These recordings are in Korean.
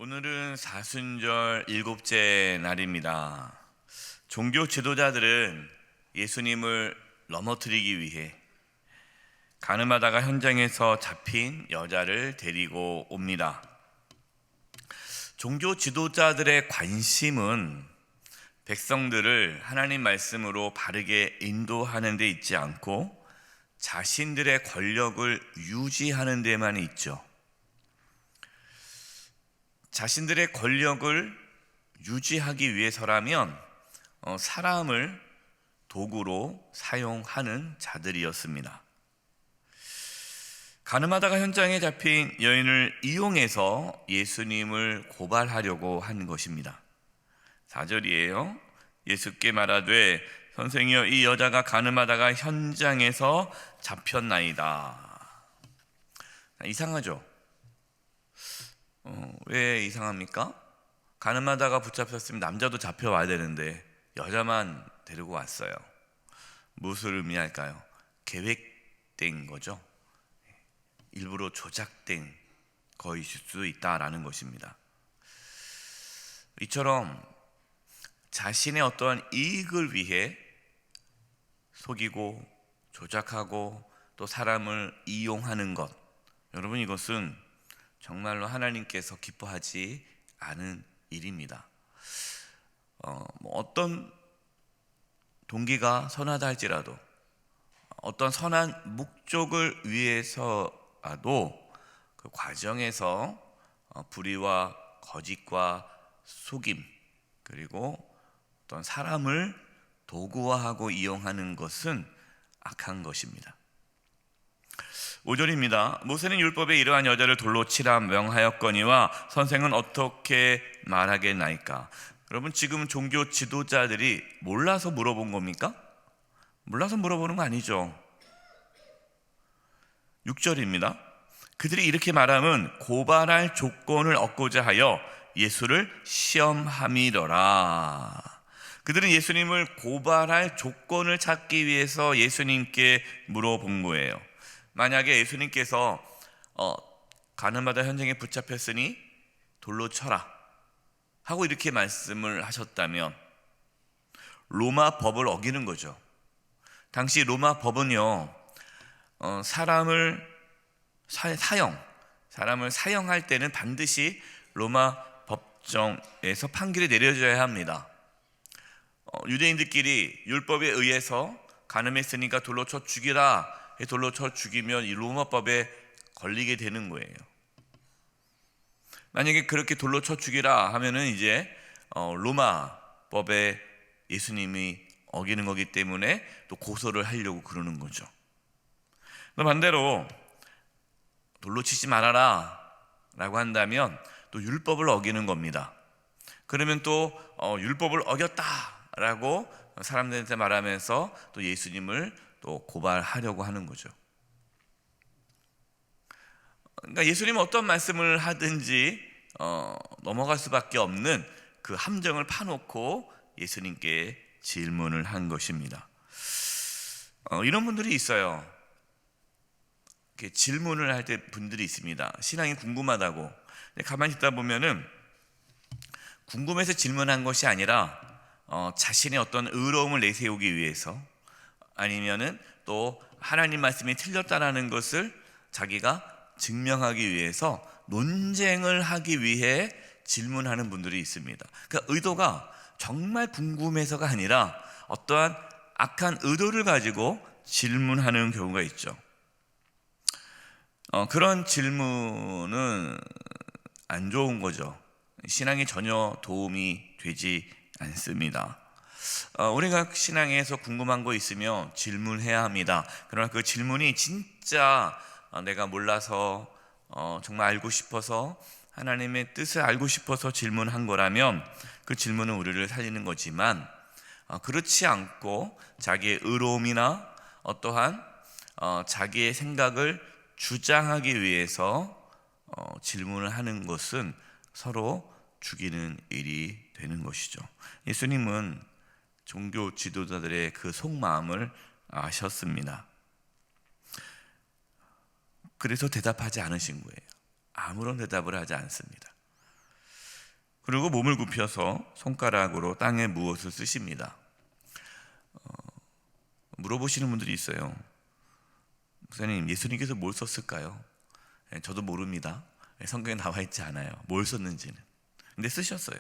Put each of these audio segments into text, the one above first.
오늘은 사순절 일곱째 날입니다. 종교 지도자들은 예수님을 넘어뜨리기 위해 가늠하다가 현장에서 잡힌 여자를 데리고 옵니다. 종교 지도자들의 관심은 백성들을 하나님 말씀으로 바르게 인도하는 데 있지 않고 자신들의 권력을 유지하는 데만 있죠. 자신들의 권력을 유지하기 위해서라면 사람을 도구로 사용하는 자들이었습니다. 가늠하다가 현장에 잡힌 여인을 이용해서 예수님을 고발하려고 한 것입니다. 4절이에요. 예수께 말하되 선생이여, 이 여자가 가늠하다가 현장에서 잡혔나이다. 이상하죠? 왜 이상합니까? 가늠하다가 붙잡혔으면 남자도 잡혀와야 되는데 여자만 데리고 왔어요. 무엇을 의미할까요? 계획된 거죠. 일부러 조작된 것일 수 있다라는 것입니다. 이처럼 자신의 어떠한 이익을 위해 속이고 조작하고 또 사람을 이용하는 것, 여러분, 이것은 정말로 하나님께서 기뻐하지 않은 일입니다. 어떤 동기가 선하다 할지라도, 어떤 선한 목적을 위해서라도 그 과정에서 불의와 거짓과 속임, 그리고 어떤 사람을 도구화하고 이용하는 것은 악한 것입니다. 5절입니다. 모세는 율법에 이러한 여자를 돌로 치라 명하였거니와 선생은 어떻게 말하겠나이까? 여러분, 지금 종교 지도자들이 몰라서 물어본 겁니까? 몰라서 물어보는 거 아니죠. 6절입니다. 그들이 이렇게 말하면 고발할 조건을 얻고자 하여 예수를 시험함이더라. 그들은 예수님을 고발할 조건을 찾기 위해서 예수님께 물어본 거예요. 만약에 예수님께서 가늠하다 현장에 붙잡혔으니 돌로 쳐라 하고 이렇게 말씀을 하셨다면 로마 법을 어기는 거죠. 당시 로마 법은요, 사람을 사형할 때는 반드시 로마 법정에서 판결이 내려져야 합니다. 유대인들끼리 율법에 의해서 가늠했으니까 돌로 쳐 죽이라, 돌로 쳐 죽이면 이 로마법에 걸리게 되는 거예요. 만약에 그렇게 돌로 쳐 죽이라 하면은 이제 로마법에 예수님이 어기는 거기 때문에 또 고소를 하려고 그러는 거죠. 또 반대로 돌로 치지 말아라 라고 한다면 또 율법을 어기는 겁니다. 그러면 또 율법을 어겼다 라고 사람들한테 말하면서 또 예수님을 또 고발하려고 하는 거죠. 그러니까 예수님은 어떤 말씀을 하든지 넘어갈 수밖에 없는 그 함정을 파놓고 예수님께 질문을 한 것입니다. 이런 분들이 있어요. 이렇게 질문을 할 때 분들이 있습니다. 신앙이 궁금하다고. 가만히 있다 보면은 궁금해서 질문한 것이 아니라 자신의 어떤 의로움을 내세우기 위해서, 아니면은 또 하나님 말씀이 틀렸다라는 것을 자기가 증명하기 위해서 논쟁을 하기 위해 질문하는 분들이 있습니다. 그러니까 의도가 정말 궁금해서가 아니라 어떠한 악한 의도를 가지고 질문하는 경우가 있죠. 그런 질문은 안 좋은 거죠. 신앙에 전혀 도움이 되지 않습니다. 우리가 신앙에서 궁금한 거 있으면 질문해야 합니다. 그러나 그 질문이 진짜 내가 몰라서 정말 알고 싶어서, 하나님의 뜻을 알고 싶어서 질문한 거라면 그 질문은 우리를 살리는 거지만, 그렇지 않고 자기의 의로움이나 어떠한 자기의 생각을 주장하기 위해서 질문을 하는 것은 서로 죽이는 일이 되는 것이죠. 예수님은 종교 지도자들의 그 속마음을 아셨습니다. 그래서 대답하지 않으신 거예요. 아무런 대답을 하지 않습니다. 그리고 몸을 굽혀서 손가락으로 땅에 무엇을 쓰십니다. 물어보시는 분들이 있어요. 목사님, 예수님께서 뭘 썼을까요? 저도 모릅니다. 성경에 나와 있지 않아요, 뭘 썼는지는. 근데 쓰셨어요.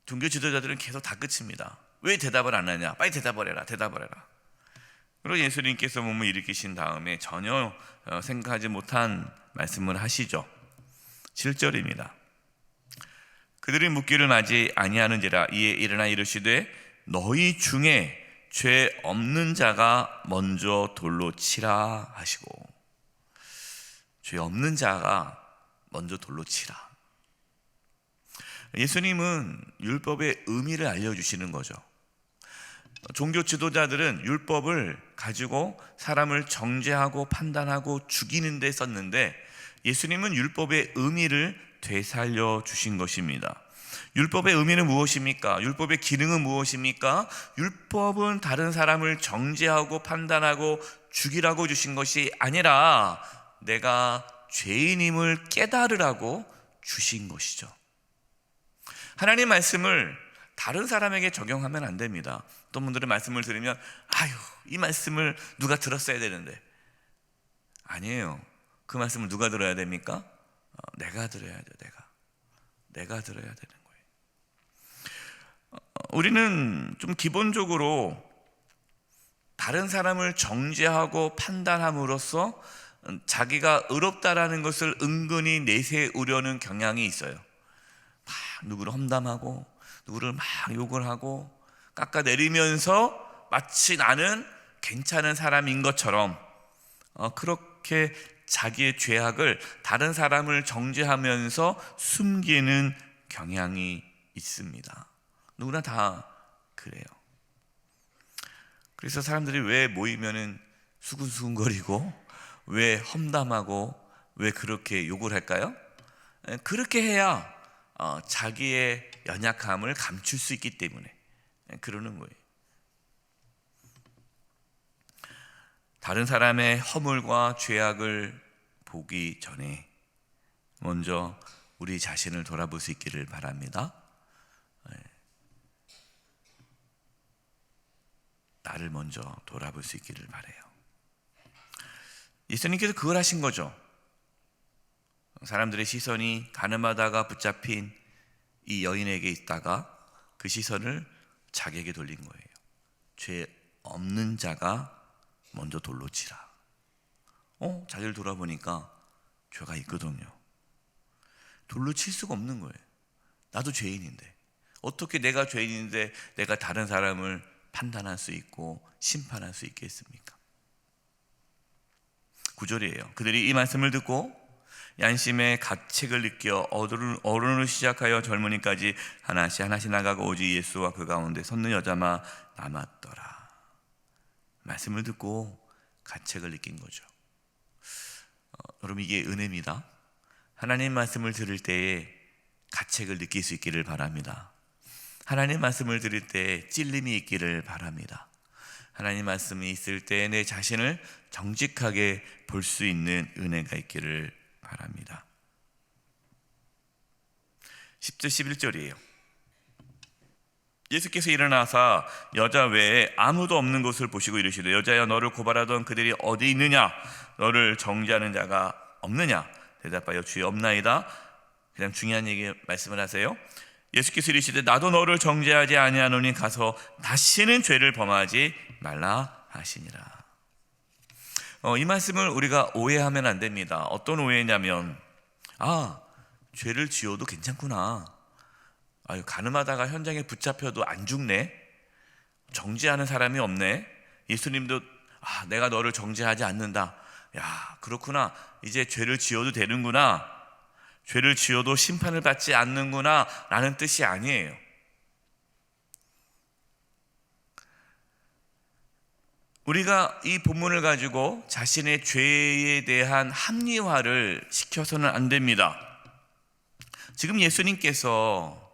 종교 지도자들은 계속 다 끝입니다. 왜 대답을 안 하냐? 빨리 대답을 해라, 대답을 해라. 그리고 예수님께서 몸을 일으키신 다음에 전혀 생각하지 못한 말씀을 하시죠. 7절입니다. 그들이 묻기를 마지 아니하는지라. 이에 일어나 이르시되 너희 중에 죄 없는 자가 먼저 돌로 치라 하시고, 죄 없는 자가 먼저 돌로 치라. 예수님은 율법의 의미를 알려주시는 거죠. 종교 지도자들은 율법을 가지고 사람을 정죄하고 판단하고 죽이는 데 썼는데, 예수님은 율법의 의미를 되살려 주신 것입니다. 율법의 의미는 무엇입니까? 율법의 기능은 무엇입니까? 율법은 다른 사람을 정죄하고 판단하고 죽이라고 주신 것이 아니라 내가 죄인임을 깨달으라고 주신 것이죠. 하나님 말씀을 다른 사람에게 적용하면 안 됩니다. 어떤 분들은 말씀을 들으면 아유, 이 말씀을 누가 들었어야 되는데. 아니에요. 그 말씀을 누가 들어야 됩니까? 내가 들어야 돼요. 내가 들어야 되는 거예요. 우리는 좀 기본적으로 다른 사람을 정죄하고 판단함으로써 자기가 의롭다라는 것을 은근히 내세우려는 경향이 있어요. 막 누구를 험담하고 누구를 막 욕을 하고 깎아내리면서 마치 나는 괜찮은 사람인 것처럼 그렇게 자기의 죄악을 다른 사람을 정죄하면서 숨기는 경향이 있습니다. 누구나 다 그래요. 그래서 사람들이 왜 모이면은 수근수근거리고 왜 험담하고 왜 그렇게 욕을 할까요? 그렇게 해야 자기의 연약함을 감출 수 있기 때문에 그러는 거예요. 다른 사람의 허물과 죄악을 보기 전에 먼저 우리 자신을 돌아볼 수 있기를 바랍니다. 나를 먼저 돌아볼 수 있기를 바라요. 예수님께서 그걸 하신 거죠. 사람들의 시선이 가늠하다가 붙잡힌 이 여인에게 있다가 그 시선을 자기에게 돌린 거예요. 죄 없는 자가 먼저 돌로 치라. 자기를 돌아보니까 죄가 있거든요. 돌로 칠 수가 없는 거예요. 나도 죄인인데 어떻게 내가 죄인인데 내가 다른 사람을 판단할 수 있고 심판할 수 있겠습니까? 9절이에요. 그들이 이 말씀을 듣고 양심의 가책을 느껴 어른을 시작하여 젊은이까지 하나씩 나가고 오직 예수와 그 가운데 섰는 여자만 남았더라. 말씀을 듣고 가책을 느낀 거죠. 여러분, 이게 은혜입니다. 하나님 말씀을 들을 때에 가책을 느낄 수 있기를 바랍니다. 하나님 말씀을 들을 때 찔림이 있기를 바랍니다. 하나님 말씀이 있을 때 내 자신을 정직하게 볼 수 있는 은혜가 있기를 바랍니다. 10절 11절이에요. 예수께서 일어나사 여자 외에 아무도 없는 곳을 보시고 이르시되 여자여, 너를 고발하던 그들이 어디 있느냐? 너를 정죄하는 자가 없느냐? 대답하여 주여 없나이다. 그냥 중요한 얘기 말씀을 하세요. 예수께서 이르시되 나도 너를 정죄하지 아니하노니 가서 다시는 죄를 범하지 말라 하시니라. 이 말씀을 우리가 오해하면 안 됩니다. 어떤 오해냐면 죄를 지어도 괜찮구나. 가늠하다가 현장에 붙잡혀도 안 죽네. 정죄하는 사람이 없네. 예수님도 내가 너를 정죄하지 않는다. 야, 그렇구나. 이제 죄를 지어도 되는구나. 죄를 지어도 심판을 받지 않는구나 라는 뜻이 아니에요. 우리가 이 본문을 가지고 자신의 죄에 대한 합리화를 시켜서는 안 됩니다. 지금 예수님께서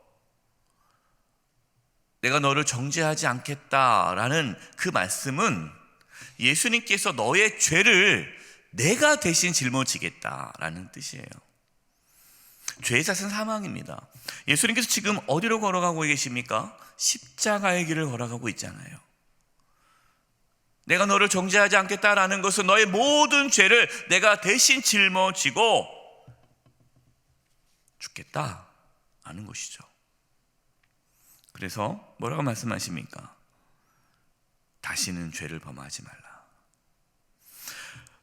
내가 너를 정죄하지 않겠다라는 그 말씀은 예수님께서 너의 죄를 내가 대신 짊어지겠다라는 뜻이에요. 죄의 삭은 사망입니다. 예수님께서 지금 어디로 걸어가고 계십니까? 십자가의 길을 걸어가고 있잖아요. 내가 너를 정죄하지 않겠다라는 것은 너의 모든 죄를 내가 대신 짊어지고 죽겠다라는 것이죠. 그래서 뭐라고 말씀하십니까? 다시는 죄를 범하지 말라.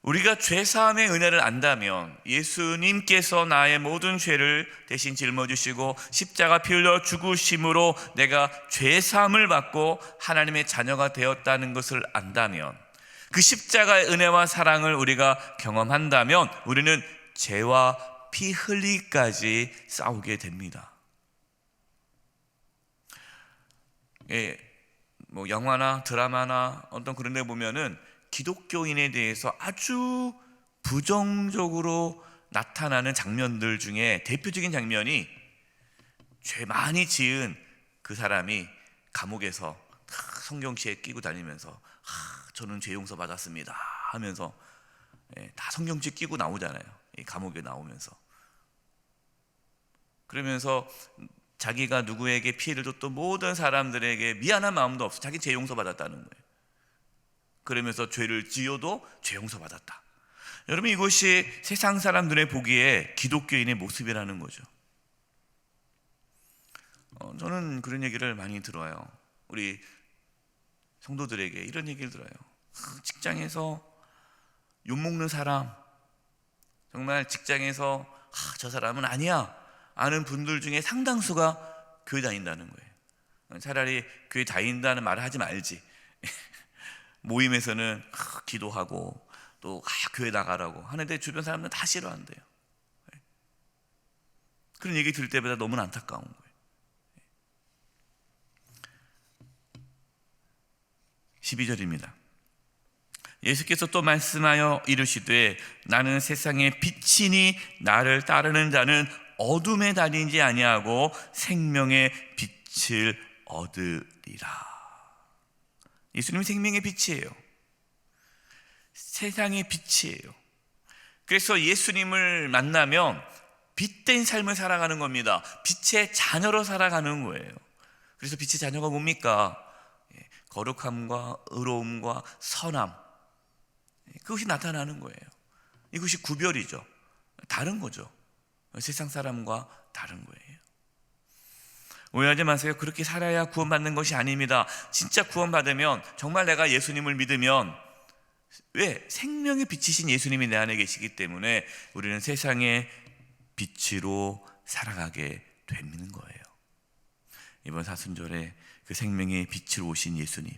우리가 죄사함의 은혜를 안다면 예수님께서 나의 모든 죄를 대신 짊어지시고 십자가 피 흘려 죽으심으로 내가 죄사함을 받고 하나님의 자녀가 되었다는 것을 안다면, 그 십자가의 은혜와 사랑을 우리가 경험한다면 우리는 죄와 피 흘리기까지 싸우게 됩니다. 뭐 영화나 드라마나 어떤 그런 데 보면은 기독교인에 대해서 아주 부정적으로 나타나는 장면들 중에 대표적인 장면이, 죄 많이 지은 그 사람이 감옥에서 성경시에 끼고 다니면서 저는 죄 용서 받았습니다 하면서 다 성경시 끼고 나오잖아요. 감옥에 나오면서. 그러면서 자기가 누구에게 피해를 줬던 모든 사람들에게 미안한 마음도 없어. 자기 죄 용서 받았다는 거예요. 그러면서 죄를 지어도 죄 용서 받았다. 여러분, 이것이 세상 사람들의 보기에 기독교인의 모습이라는 거죠. 저는 그런 얘기를 많이 들어요. 우리 성도들에게 이런 얘기를 들어요. 직장에서 욕먹는 사람, 정말 직장에서 저 사람은 아니야 아는 분들 중에 상당수가 교회 다닌다는 거예요. 차라리 교회 다닌다는 말을 하지 말지. 모임에서는 기도하고 또 교회 나가라고 하는데 주변 사람들은 다 싫어한대요. 그런 얘기 들을 때마다 너무 안타까운 거예요. 12절입니다. 예수께서 또 말씀하여 이르시되 나는 세상의 빛이니 나를 따르는 자는 어둠에 다니지 아니하고 생명의 빛을 얻으리라. 예수님이 생명의 빛이에요. 세상의 빛이에요. 그래서 예수님을 만나면 빛된 삶을 살아가는 겁니다. 빛의 자녀로 살아가는 거예요. 그래서 빛의 자녀가 뭡니까? 거룩함과 의로움과 선함, 그것이 나타나는 거예요. 이것이 구별이죠. 다른 거죠. 세상 사람과 다른 거예요. 오해하지 마세요. 그렇게 살아야 구원받는 것이 아닙니다. 진짜 구원받으면, 정말 내가 예수님을 믿으면, 왜? 생명의 빛이신 예수님이 내 안에 계시기 때문에 우리는 세상의 빛으로 살아가게 되는 거예요. 이번 사순절에 그 생명의 빛으로 오신 예수님,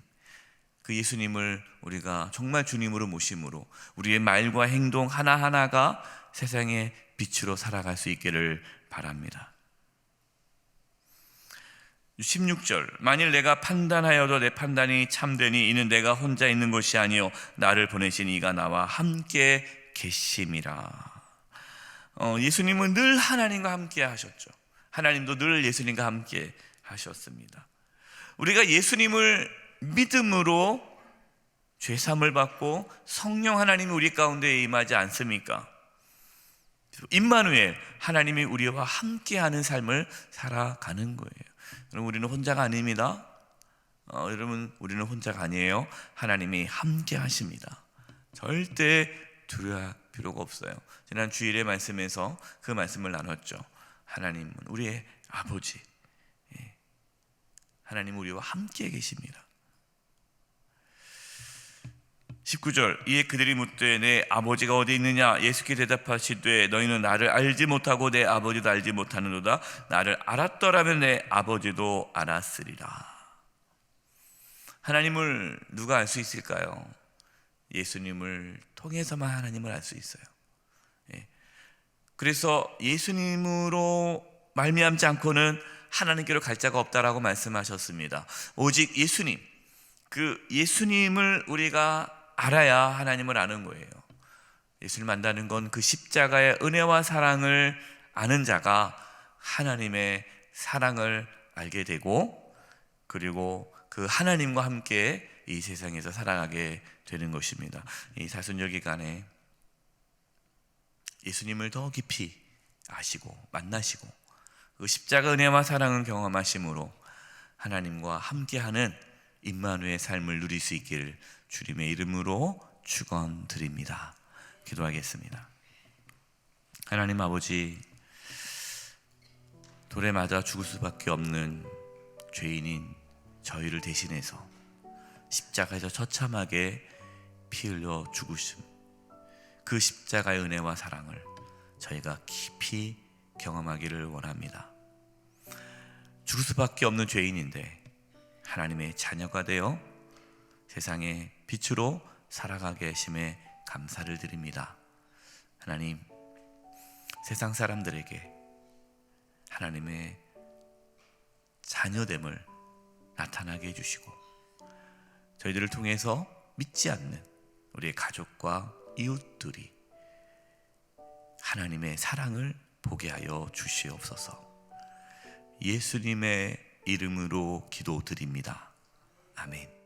그 예수님을 우리가 정말 주님으로 모심으로 우리의 말과 행동 하나하나가 세상의 빛으로 살아갈 수 있기를 바랍니다. 16절, 만일 내가 판단하여도 내 판단이 참되니 이는 내가 혼자 있는 것이 아니요 나를 보내신 이가 나와 함께 계심이라. 예수님은 늘 하나님과 함께 하셨죠. 하나님도 늘 예수님과 함께 하셨습니다. 우리가 예수님을 믿음으로 죄사함을 받고 성령 하나님이 우리 가운데 임하지 않습니까? 임마누엘, 하나님이 우리와 함께하는 삶을 살아가는 거예요. 여러분, 우리는 혼자가 아닙니다. 여러분, 우리는 혼자가 아니에요. 하나님이 함께 하십니다. 절대 두려워할 필요가 없어요. 지난 주일의 말씀에서 그 말씀을 나눴죠. 하나님은 우리의 아버지, 하나님은 우리와 함께 계십니다. 19절, 이에 그들이 묻되 내 아버지가 어디 있느냐? 예수께 대답하시되 너희는 나를 알지 못하고 내 아버지도 알지 못하는도다. 나를 알았더라면 내 아버지도 알았으리라. 하나님을 누가 알 수 있을까요? 예수님을 통해서만 하나님을 알 수 있어요. 그래서 예수님으로 말미암지 않고는 하나님께로 갈 자가 없다라고 말씀하셨습니다. 오직 예수님, 그 예수님을 우리가 알아야 하나님을 아는 거예요. 예수를 만나는 건 그 십자가의 은혜와 사랑을 아는 자가 하나님의 사랑을 알게 되고, 그리고 그 하나님과 함께 이 세상에서 살아가게 되는 것입니다. 이 사순절 기간에 예수님을 더 깊이 아시고 만나시고 그 십자가 은혜와 사랑을 경험하심으로 하나님과 함께하는 임마누엘의 삶을 누릴 수 있기를 주님의 이름으로 축원드립니다. 기도하겠습니다. 하나님 아버지, 돌에 맞아 죽을 수밖에 없는 죄인인 저희를 대신해서 십자가에서 처참하게 피 흘려 죽으심, 그 십자가의 은혜와 사랑을 저희가 깊이 경험하기를 원합니다. 죽을 수밖에 없는 죄인인데 하나님의 자녀가 되어 세상의 빛으로 살아가게 하심에 감사를 드립니다. 하나님, 세상 사람들에게 하나님의 자녀됨을 나타나게 해주시고 저희들을 통해서 믿지 않는 우리의 가족과 이웃들이 하나님의 사랑을 보게 하여 주시옵소서. 예수님의 이름으로 기도드립니다. 아멘.